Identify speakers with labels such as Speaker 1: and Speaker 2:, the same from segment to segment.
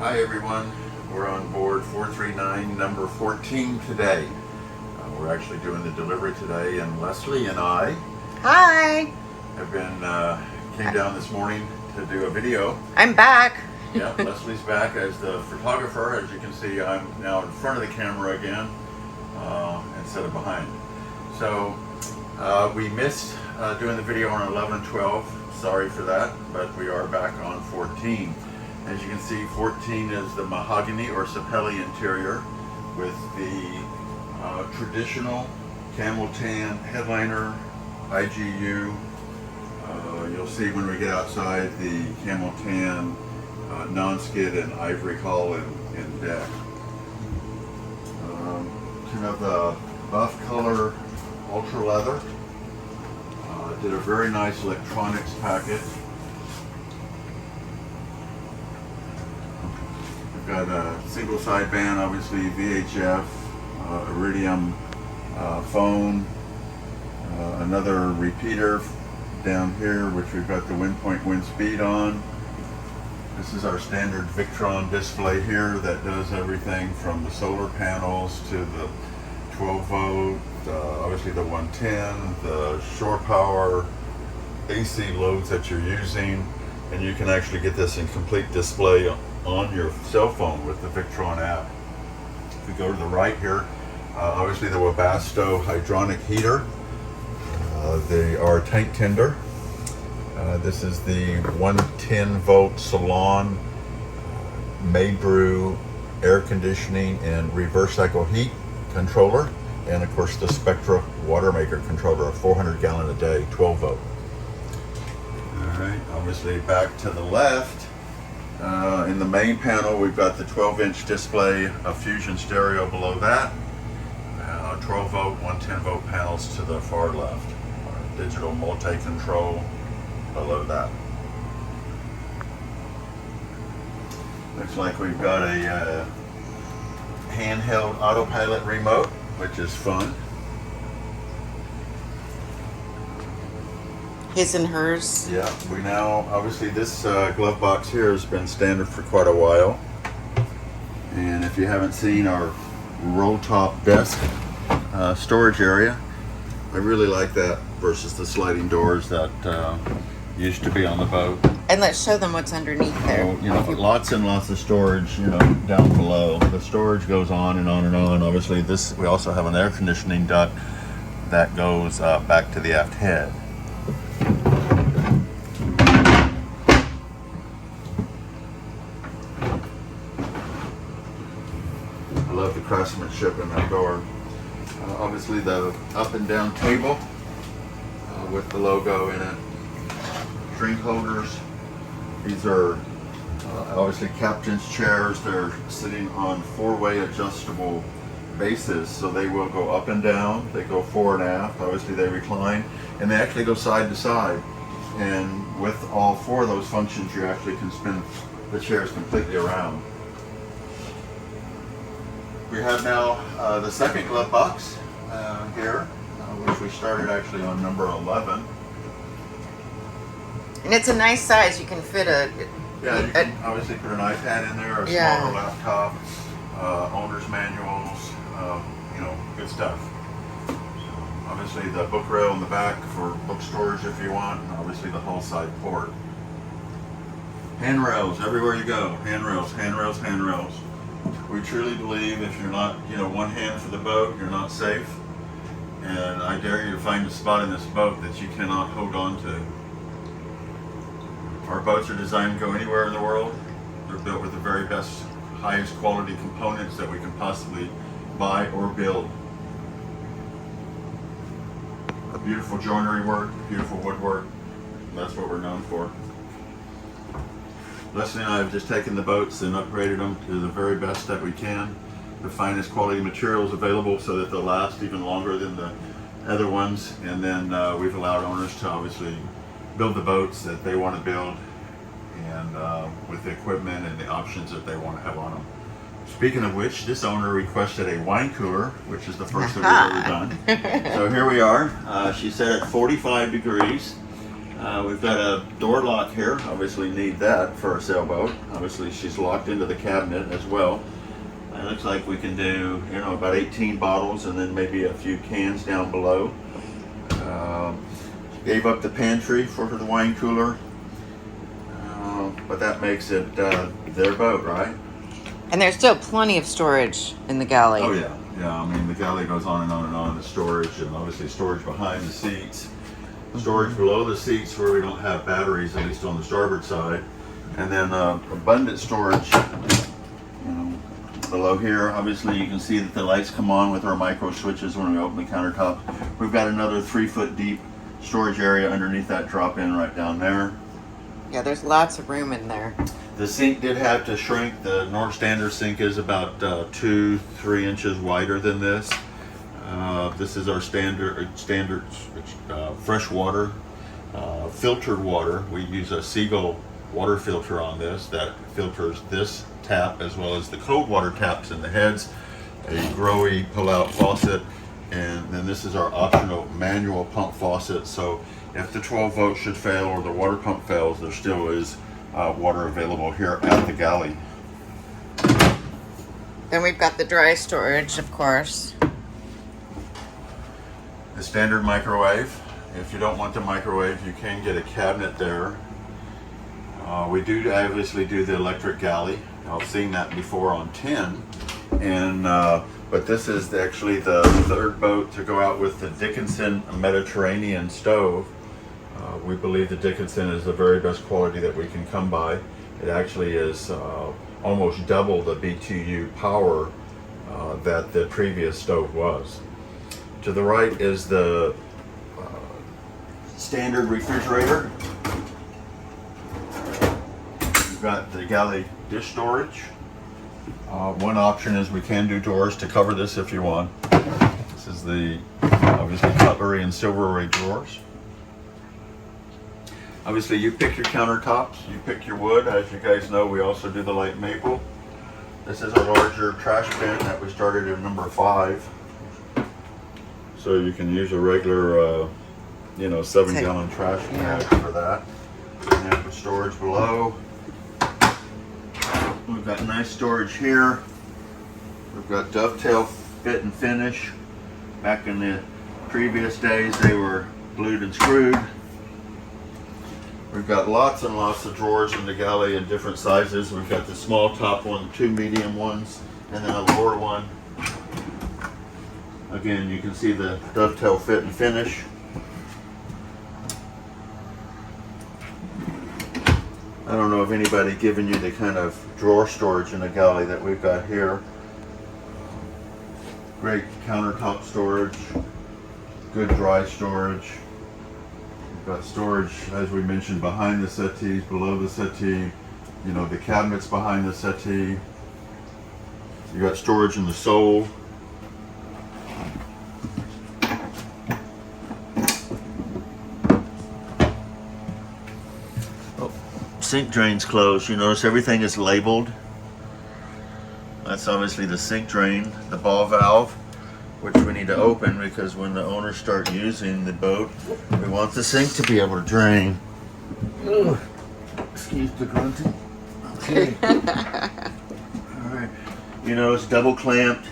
Speaker 1: Hi everyone, we're on board 439 number 14 today. We're actually doing the delivery today, and Leslie and I
Speaker 2: Hi.
Speaker 1: have came down this morning to do a video.
Speaker 2: I'm back.
Speaker 1: Yeah, Leslie's back as the photographer. As you can see, I'm now in front of the camera again instead of behind. So we missed doing the video on 11 and 12. Sorry for that, but we are back on 14. As you can see, 14 is the mahogany or sapelli interior with the traditional camel tan headliner, IGU. You'll see when we get outside the camel tan non-skid and ivory hull and deck. Kind of the buff color ultra leather. Did a very nice electronics package. We've got a single sideband, obviously VHF, iridium phone, another repeater down here, which we've got the wind point wind speed on. This is our standard Victron display here that does everything from the solar panels to the 12 volt, obviously the 110, the shore power, AC loads that you're using, and you can actually get this in complete display on your cell phone with the Victron app. If we go to the right here, obviously the Webasto hydronic heater. They are tank tender. This is the 110 volt Salon made brew air conditioning and reverse cycle heat controller, and of course the Spectra water maker controller, a 400 gallon a day 12 volt. All right, obviously back to the left, in the main panel we've got the 12-inch display of Fusion stereo below that, 12 volt 110 volt panels to the far left, digital multi-control below that. Looks like we've got a handheld autopilot remote, which is fun.
Speaker 2: His and hers.
Speaker 1: Yeah, we now, obviously this glove box here has been standard for quite a while. And if you haven't seen our roll top desk storage area, I really like that versus the sliding doors that used to be on the boat.
Speaker 2: And let's show them what's underneath there.
Speaker 1: So, you know, lots and lots of storage, you know, down below. The storage goes on and on and on. Obviously this, we also have an air conditioning duct that goes back to the aft head. I love the craftsmanship in that door. Obviously the up and down table with the logo in it. Drink holders. These are obviously captain's chairs. They're sitting on four-way adjustable bases, so they will go up and down. They go fore and aft. Obviously they recline, and they actually go side to side. And with all four of those functions, you actually can spin the chairs completely around. We have now the second glove box here, which we started actually on number 11.
Speaker 2: And it's a nice size. You can fit
Speaker 1: Yeah, you can obviously put an iPad in there, a smaller laptop, owner's manuals, you know, good stuff. Obviously the book rail in the back for book storage if you want, and obviously the hull side port. Handrails everywhere you go. Handrails, handrails, handrails. We truly believe if you're not, you know, one hand for the boat, you're not safe. And I dare you to find a spot in this boat that you cannot hold on to. Our boats are designed to go anywhere in the world. They're built with the very best, highest quality components that we can possibly buy or build. A beautiful joinery work, beautiful woodwork. That's what we're known for. Leslie and I have just taken the boats and upgraded them to the very best that we can. The finest quality materials available so that they'll last even longer than the other ones. And then we've allowed owners to obviously build the boats that they want to build, and with the equipment and the options that they want to have on them. Speaking of which, this owner requested a wine cooler, which is the first that we've ever done. So here we are. She said at 45 degrees. We've got a door lock here. Obviously need that for a sailboat. Obviously she's locked into the cabinet as well. It looks like we can do, you know, about 18 bottles and then maybe a few cans down below. Gave up the pantry for the wine cooler, but that makes it their boat, right?
Speaker 2: And there's still plenty of storage in the galley.
Speaker 1: Oh yeah, yeah. I mean, the galley goes on and on and on. The storage, and obviously storage behind the seats, storage below the seats where we don't have batteries, at least on the starboard side, and then abundant storage. You know, below here, obviously you can see that the lights come on with our micro switches when we open the countertop. We've got another 3-foot deep storage area underneath that drop-in right down there.
Speaker 2: Yeah, there's lots of room in there.
Speaker 1: The sink did have to shrink. The North Standard sink is about 2-3 inches wider than this. This is our standard fresh water, filtered water. We use a Seagull water filter on this that filters this tap as well as the cold water taps in the heads, a Growy pull-out faucet, and then this is our optional manual pump faucet. So if the 12 volt should fail or the water pump fails, there still is water available here at the galley.
Speaker 2: Then we've got the dry storage, of course.
Speaker 1: The standard microwave. If you don't want the microwave, you can get a cabinet there. We do obviously do the electric galley. I've seen that before on 10, and but this is actually the third boat to go out with the Dickinson Mediterranean stove. We believe the Dickinson is the very best quality that we can come by. It actually is almost double the BTU power that the previous stove was. To the right is the standard refrigerator. We've got the galley dish storage. One option is we can do doors to cover this if you want. This is the obviously cutlery and silverware drawers. Obviously you pick your countertops, you pick your wood. As you guys know, we also do the light maple. This is a larger trash bin that we started at number 5. So you can use a regular, 7-gallon trash bag for that. And have the storage below. We've got nice storage here. We've got dovetail fit and finish. Back in the previous days, they were glued and screwed. We've got lots and lots of drawers in the galley in different sizes. We've got the small top one, 2 medium ones, and then a lower one. Again, you can see the dovetail fit and finish. I don't know if anybody given you the kind of drawer storage in the galley that we've got here. Great countertop storage, good dry storage. We've got storage, as we mentioned, behind the settees, below the settee, the cabinets behind the settee. You got storage in the sole. Sink drain's closed. You notice everything is labeled. That's obviously the sink drain, the ball valve, which we need to open because when the owners start using the boat, we want the sink to be able to drain. Ugh. Excuse the grunting. Okay. Alright. You know, it's double clamped,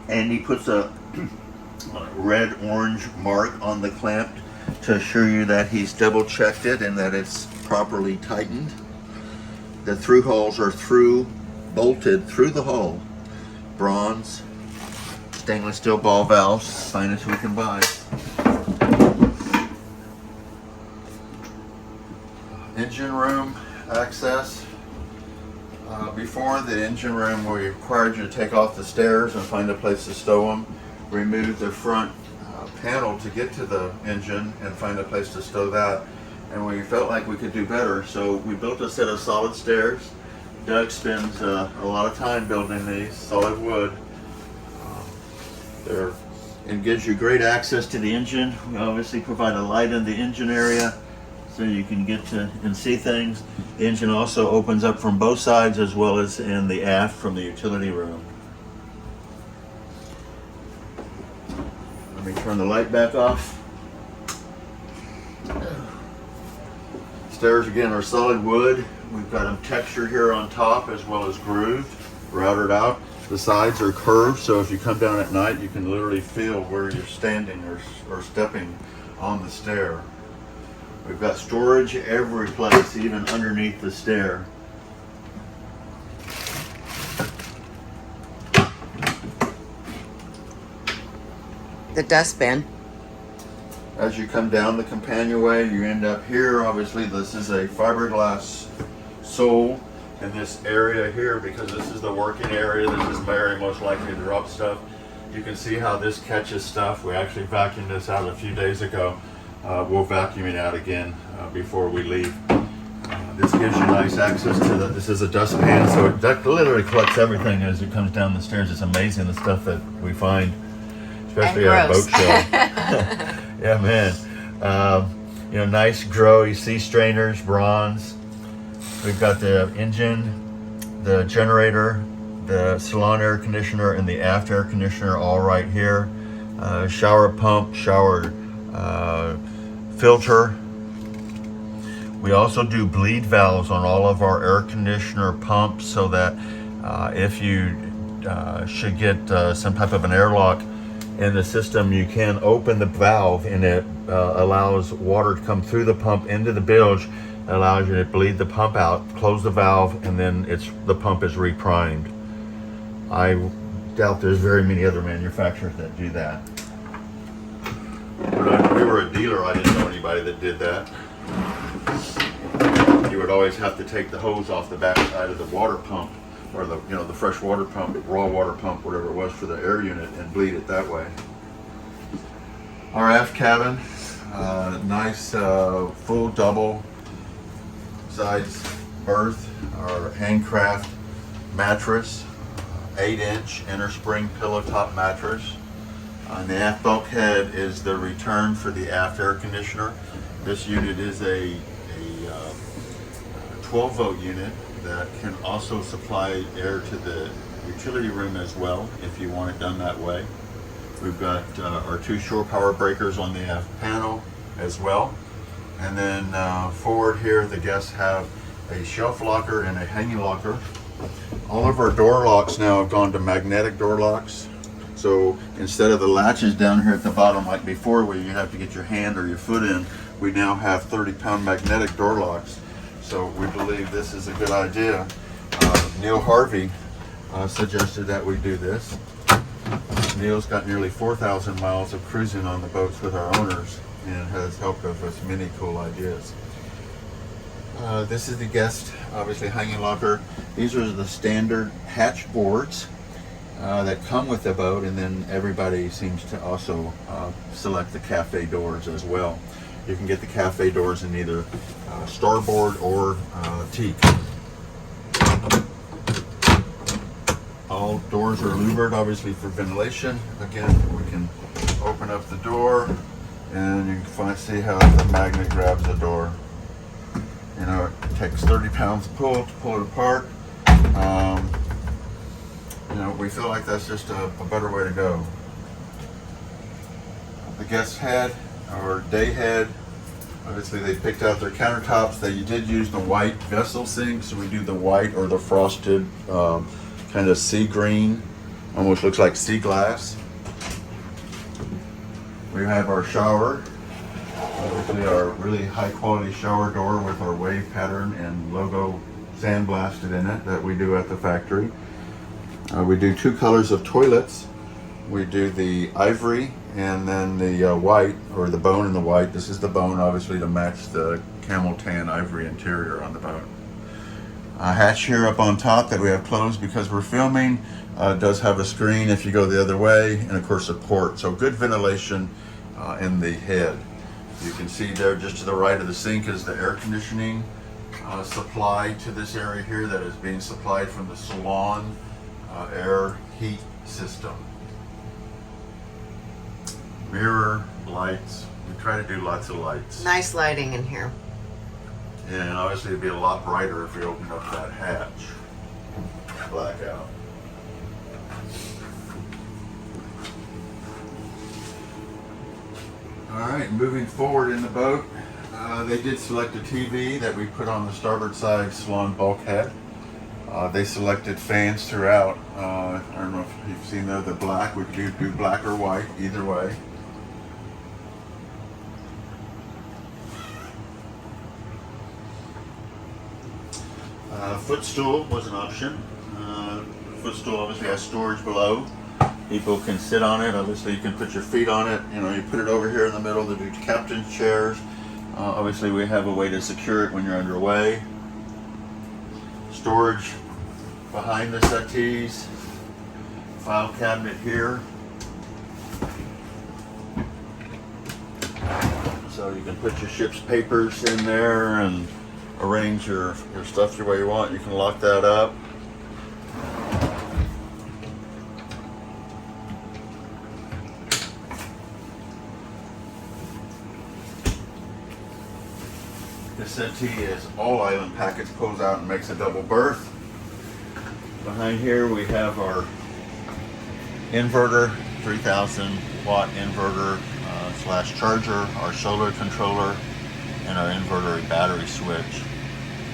Speaker 1: and he puts a red-orange mark on the clamp to assure you that he's double checked it and that it's properly tightened. The through holes are bolted through the hull. Bronze, stainless steel ball valves, finest we can buy. Engine room access. Before the engine room, we required you to take off the stairs and find a place to stow them. Remove the front panel to get to the engine and find a place to stow that. And we felt like we could do better, so we built a set of solid stairs. Doug spends a lot of time building these, solid wood. It gives you great access to the engine. We obviously provide a light in the engine area so you can get to and see things. The engine also opens up from both sides as well as in the aft from the utility room. Let me turn the light back off. stairs again are solid wood. We've got them textured here on top as well as grooved, routed out. The sides are curved, so if you come down at night, you can literally feel where you're standing or stepping on the stair. We've got storage every place, even underneath the stair.
Speaker 2: The dustbin.
Speaker 1: As you come down the companionway, you end up here. Obviously, this is a fiberglass sole in this area here because this is the working area. This is Mary most likely to drop stuff. You can see how this catches stuff. We actually vacuumed this out a few days ago. We'll vacuum it out again before we leave. This gives you nice access to the, this is a dustpan, so it literally collects everything as it comes down the stairs. It's amazing the stuff that we find, especially at a boat show. Yeah, man. You know, nice growy sea strainers, bronze. We've got the engine, the generator, the salon air conditioner, and the aft air conditioner all right here. Shower pump, shower filter. We also do bleed valves on all of our air conditioner pumps so that if you should get some type of an airlock in the system, you can open the valve and it allows water to come through the pump into the bilge, allows you to bleed the pump out, close the valve, and then the pump is reprimed. I doubt there's very many other manufacturers that do that. When we were a dealer, I didn't know anybody that did that. You would always have to take the hose off the back side of the water pump, or the the fresh water pump, raw water pump, whatever it was for the air unit, and bleed it that way. Our aft cabin, nice full double sides berth, our handcraft mattress, 8-inch inner spring pillow top mattress. On the aft bulkhead is the return for the aft air conditioner. This unit is a 12-volt unit that can also supply air to the utility room as well if you want it done that way. We've got our 2 shore power breakers on the aft panel as well. And then forward here, the guests have a shelf locker and a hanging locker. All of our door locks now have gone to magnetic door locks. So instead of the latches down here at the bottom like before where you have to get your hand or your foot in, we now have 30-pound magnetic door locks. So we believe this is a good idea. Neil Harvey suggested that we do this. Neil's got nearly 4,000 miles of cruising on the boats with our owners and has helped us with many cool ideas. This is the guest, obviously, hanging locker. These are the standard hatch boards that come with the boat, and then everybody seems to also select the cafe doors as well. You can get the cafe doors in either starboard or teak. All doors are louvered, obviously, for ventilation. Again, we can open up the door, and you can see how the magnet grabs the door. You know, it takes 30 pounds to pull it apart. You know, we feel like that's just a better way to go. The guest head, or day head, obviously they picked out their countertops. They did use the white vessel sink, so we do the white or the frosted kind of sea green, almost looks like sea glass. We have our shower, obviously our really high quality shower door with our wave pattern and logo sandblasted in it that we do at the factory. We do 2 colors of toilets. We do the ivory and then the white, or the bone and the white. This is the bone, obviously, to match the camel tan ivory interior on the boat. A hatch here up on top that we have closed because we're filming does have a screen if you go the other way, and of course a port. So good ventilation in the head. You can see there just to the right of the sink is the air conditioning supply to this area here that is being supplied from the Salon air heat system. Mirror, lights, we try to do lots of lights.
Speaker 2: Nice lighting in here.
Speaker 1: And obviously it'd be a lot brighter if we opened up that hatch. Blackout. Alright, moving forward in the boat, They did select a TV that we put on the starboard side salon bulkhead. They selected fans throughout. I don't know if you've seen the black. We could do black or white, either way. Footstool was an option. Footstool obviously has storage below. People can sit on it. Obviously, you can put your feet on it. You know, you put it over here in the middle. The captain's chairs. Obviously, we have a way to secure it when you're underway. Storage behind the settees. File cabinet here. So you can put your ship's papers in there and arrange your stuff the way you want. You can lock that up. The settee is all island package, pulls out and makes a double berth. Behind here we have our inverter, 3,000 watt inverter slash charger, our solar controller, and our inverter battery switch.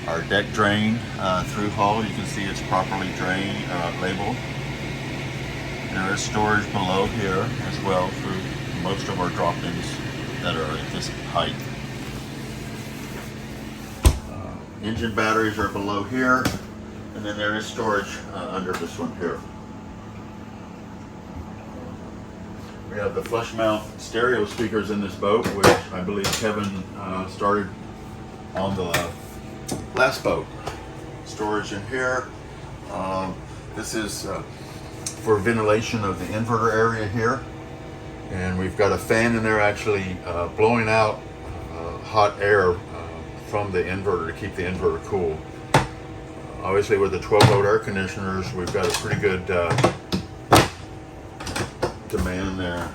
Speaker 1: Our deck drain through hull, you can see it's properly labeled. There is storage below here as well for most of our drop-ins that are at this height. Engine batteries are below here, and then there is storage under this one here. We have the flush mount stereo speakers in this boat, which I believe Kevin started on the last boat. Storage in here. This is for ventilation of the inverter area here, and we've got a fan in there actually blowing out hot air from the inverter to keep the inverter cool. Obviously with the 12-volt air conditioners, we've got a pretty good demand there.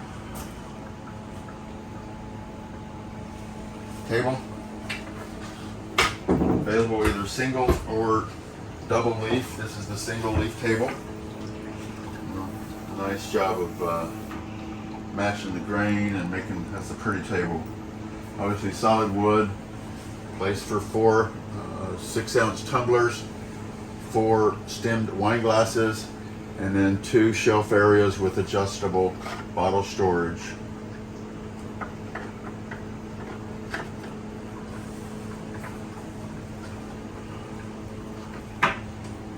Speaker 1: Table. Available either single or double leaf. This is the single leaf table. Nice job of matching the grain and making, that's a pretty table. Obviously solid wood. Place for 4 6-ounce tumblers, 4 stemmed wine glasses, and then 2 shelf areas with adjustable bottle storage.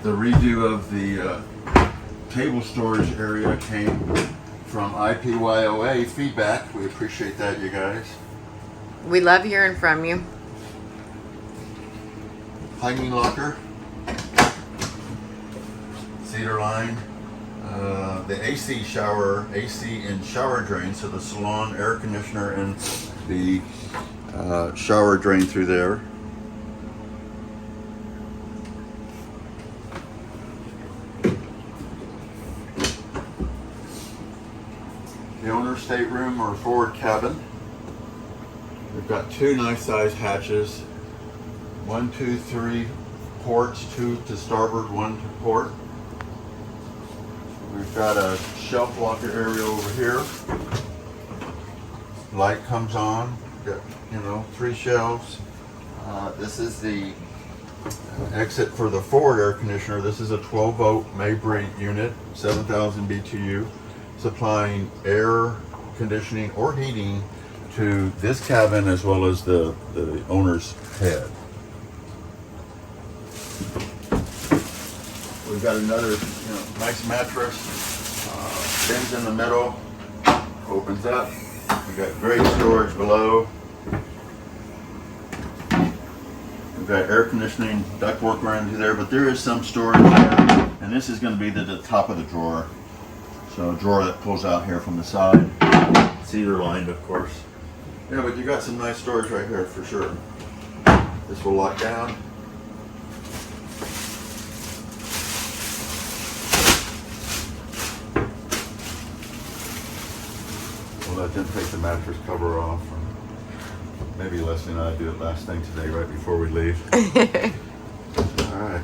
Speaker 1: The redo of the table storage area came from IPYOA feedback. We appreciate that, you guys.
Speaker 2: We love hearing from you.
Speaker 1: Hanging locker, cedar line, the AC and shower drain, so the salon air conditioner and the shower drain through there. The owner's stateroom or forward cabin. We've got 2 nice sized hatches. 1, 2, 3 ports, 2 to starboard, 1 to port. We've got a shelf locker area over here. Light comes on. Got, 3 shelves. This is the exit for the forward air conditioner. This is a 12-volt Mabry unit, 7,000 BTU, supplying air conditioning or heating to this cabin as well as the owner's head. We've got another nice mattress, bins in the middle, opens up. We've got great storage below. We've got air conditioning ductwork running through there, but there is some storage there. And this is going to be the top of the drawer. So a drawer that pulls out here from the side. Cedar lined, of course. Yeah, but you got some nice storage right here for sure. This will lock down. Well, I didn't take the mattress cover off. Maybe Leslie and I do it last thing today, right before we leave. All right.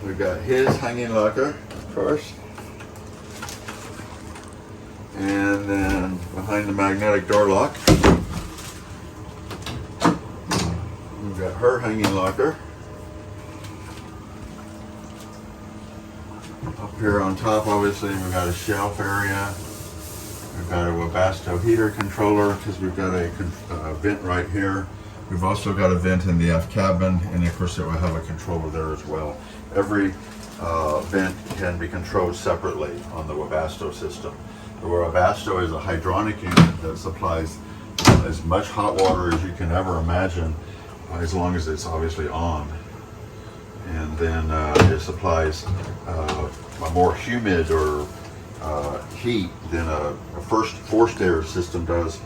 Speaker 1: We've got his hanging locker, of course. And then behind the magnetic door lock, her hanging locker. Up here on top, obviously, we've got a shelf area. We've got a Webasto heater controller because we've got a vent right here. We've also got a vent in the aft cabin, and of course it will have a controller there as well. Every vent can be controlled separately on the Webasto system. The Webasto is a hydronic unit that supplies as much hot water as you can ever imagine, as long as it's obviously on. And then it supplies a more humid or heat than a forced air system does.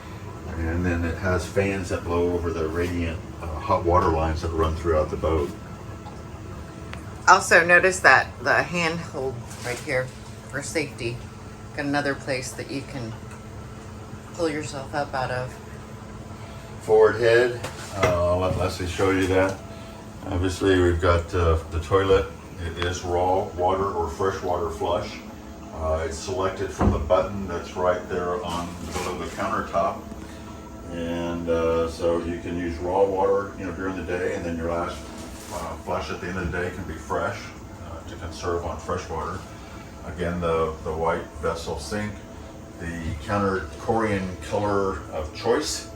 Speaker 1: And then it has fans that blow over the radiant hot water lines that run throughout the boat.
Speaker 2: Also, notice that the handhold right here for safety. Got another place that you can pull yourself up out of.
Speaker 1: Forward head, I'll let Leslie show you that. Obviously, we've got the toilet. It is raw water or freshwater flush. It's selected from the button that's right there on below the countertop. And so you can use raw water, during the day, and then your last flush at the end of the day can be fresh to conserve on fresh water. Again, the white vessel sink, the counter Korean color of choice.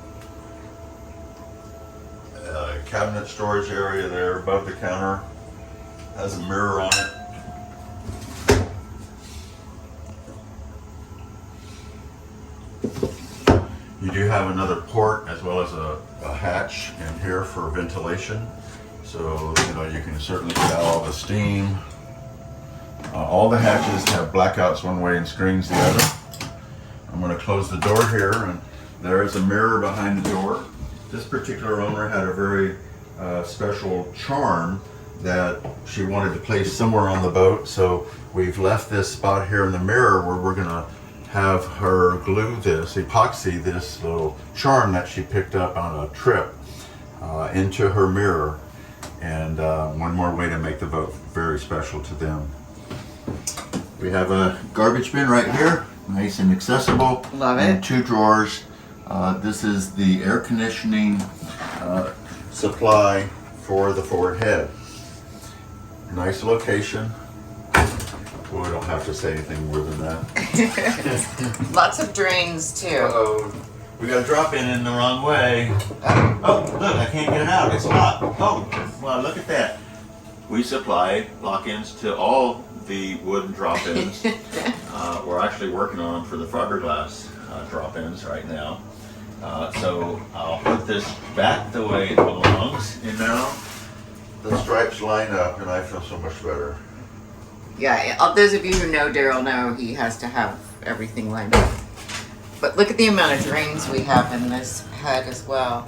Speaker 1: Cabinet storage area there above the counter has a mirror on it. You do have another port as well as a hatch in here for ventilation, so you can certainly get out all the steam. All the hatches have blackouts one way and screens the other. I'm going to close the door here, and there is a mirror behind the door. This particular owner had a very special charm that she wanted to place somewhere on the boat, so we've left this spot here in the mirror where we're going to have her glue this, epoxy this little charm that she picked up on a trip into her mirror. And one more way to make the boat very special to them. We have a garbage bin right here, nice and accessible.
Speaker 2: Love it.
Speaker 1: And 2 drawers. This is the air conditioning supply for the forward head. Nice location. Well, we don't have to say anything more than that.
Speaker 2: Lots of drains too.
Speaker 1: Uh-oh. We got a drop in the wrong way. Oh, look, I can't get it out. It's locked. Oh, well, look at that. We supply lock-ins to all the wooden drop-ins. We're actually working on them for the fiberglass drop-ins right now. So I'll put this back the way it belongs, and now the stripes line up, and I feel so much better.
Speaker 2: Yeah, those of you who know Daryl know he has to have everything lined up. But look at the amount of drains we have in this head as well.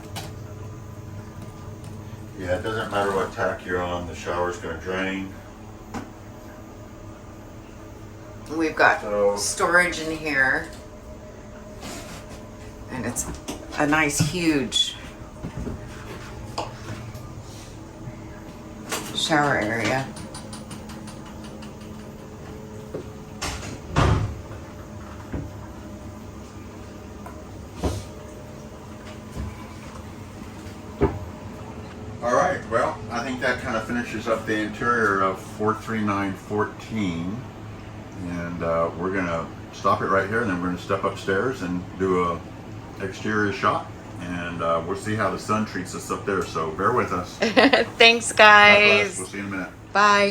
Speaker 1: Yeah, it doesn't matter what tack you're on, the shower's going to drain.
Speaker 2: We've got storage in here. And it's a nice huge shower area.
Speaker 1: All right, well, I think that kind of finishes up the interior of 43914. And we're going to stop it right here, and then we're going to step upstairs and do a exterior shot. And we'll see how the sun treats us up there, so bear with us.
Speaker 2: Thanks,
Speaker 1: God bless.
Speaker 2: guys.
Speaker 1: We'll see you in a minute.
Speaker 2: Bye.